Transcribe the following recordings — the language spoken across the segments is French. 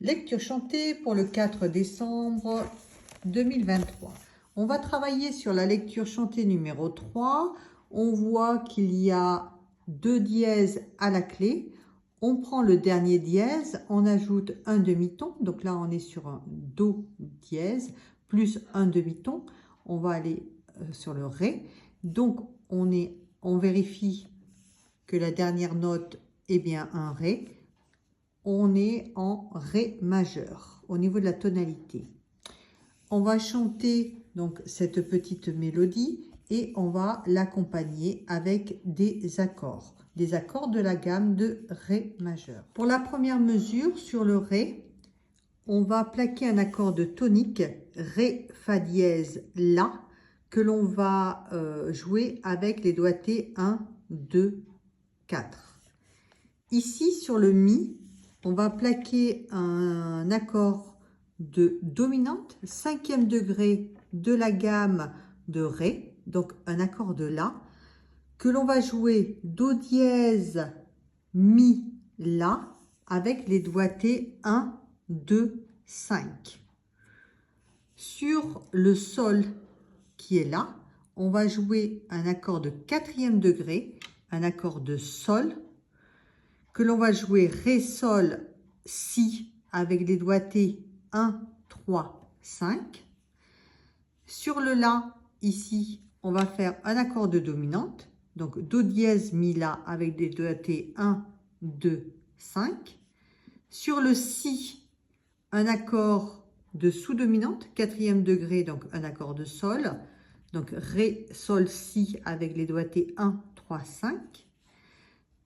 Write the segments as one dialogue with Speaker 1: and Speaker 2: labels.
Speaker 1: Lecture chantée pour le 4 décembre 2023. On va travailler sur la lecture chantée numéro 3. On voit qu'il y a 2 dièses à la clé. On prend le dernier dièse, on ajoute un demi-ton. Donc là, on est sur un Do dièse plus un demi-ton. On va aller sur le Ré. Donc, on vérifie que la dernière note est bien un Ré. On est en Ré majeur au niveau de la tonalité. On va chanter donc cette petite mélodie et on va l'accompagner avec des accords de la gamme de Ré majeur. Pour la première mesure sur le Ré, on va plaquer un accord de tonique Ré, Fa dièse, La que l'on va jouer avec les doigtés 1, 2, 4. Ici sur le Mi, on va plaquer un accord de dominante, 5e degré de la gamme de Ré, donc un accord de La, que l'on va jouer Do dièse, Mi, La, avec les doigtés 1, 2, 5. Sur le Sol qui est là, on va jouer un accord de 4e degré, un accord de Sol, que l'on va jouer Ré, Sol, Si avec les doigtés 1, 3, 5. Sur le La, ici, on va faire un accord de dominante, donc Do dièse, Mi, La avec des doigtés 1, 2, 5. Sur le Si, un accord de sous-dominante, 4e degré, donc un accord de Sol, donc Ré, Sol, Si avec les doigtés 1, 3, 5.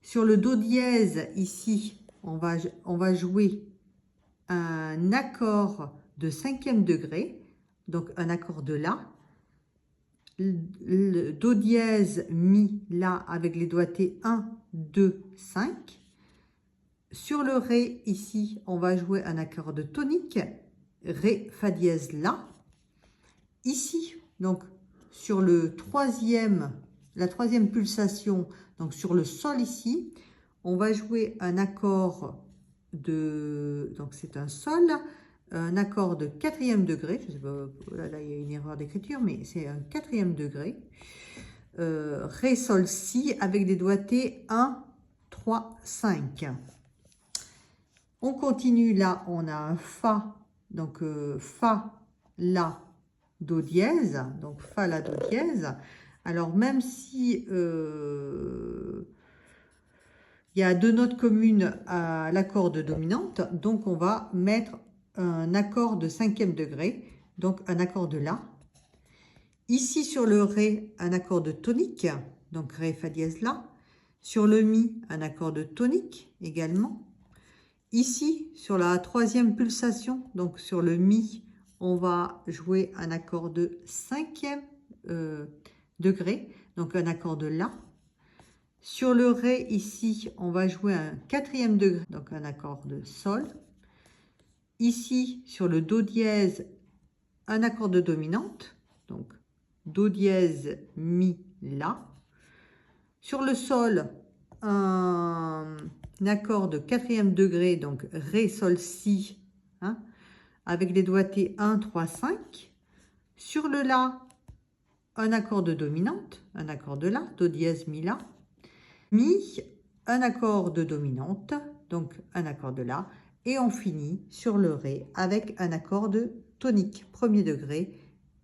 Speaker 1: Sur le Do dièse, ici, on va jouer un accord de 5e degré, donc un accord de La. Le Do dièse, Mi, La avec les doigtés 1, 2, 5. Sur le Ré, ici, on va jouer un accord de tonique, Ré, Fa dièse, La. Ici, donc, sur la troisième pulsation, donc sur le Sol ici, on va jouer un accord donc c'est un Sol, un accord de 4e degré, je sais pas, là il y a une erreur d'écriture, mais c'est un 4e degré, Ré, Sol, Si, avec des doigtés 1, 3, 5. On continue, là on a un Fa, donc Fa, La, Do dièse, donc Fa, La, Do dièse. Alors même si il y a 2 notes communes à l'accord de dominante, donc on va mettre un accord de 5e degré, donc un accord de La. Ici sur le Ré, un accord de tonique, donc Ré, Fa dièse, La. Sur le Mi, un accord de tonique également. Ici, sur la troisième pulsation, donc sur le Mi, on va jouer un accord de 5e degré, donc un accord de La. Sur le Ré, ici, on va jouer un 4e degré, donc un accord de Sol. Ici, sur le Do dièse, un accord de dominante, donc Do dièse, Mi, La. Sur le Sol, un accord de 4e degré, donc Ré, Sol, Si, hein, avec les doigtés 1, 3, 5. Sur le La, un accord de dominante, un accord de La, Do dièse, Mi, La. Mi, un accord de dominante, donc un accord de La. Et on finit sur le Ré avec un accord de tonique, 1er degré,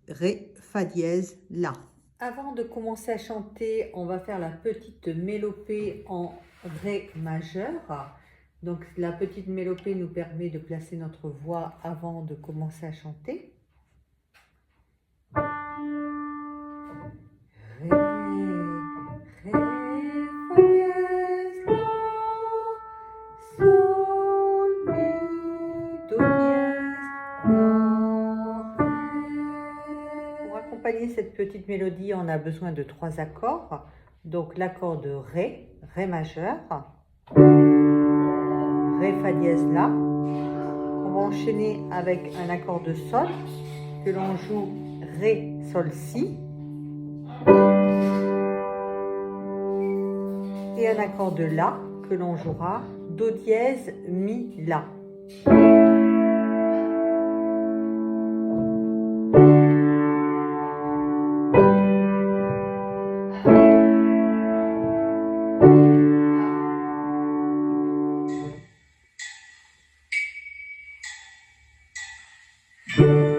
Speaker 1: Ré, Fa dièse, La. Avant de commencer à chanter, on va faire la petite mélopée en Ré majeur. Donc la petite mélopée nous permet de placer notre voix avant de commencer à chanter. Ré, Ré, Fa dièse, La, Sol, Mi, Do dièse, La, Ré. Pour accompagner cette petite mélodie, on a besoin de 3 accords. Donc l'accord de Ré, Ré majeur, Ré, Fa dièse, La. On va enchaîner avec un accord de Sol que l'on joue Ré, Sol, Si. Et un accord de La que l'on jouera Do dièse, Mi, La. Voilà.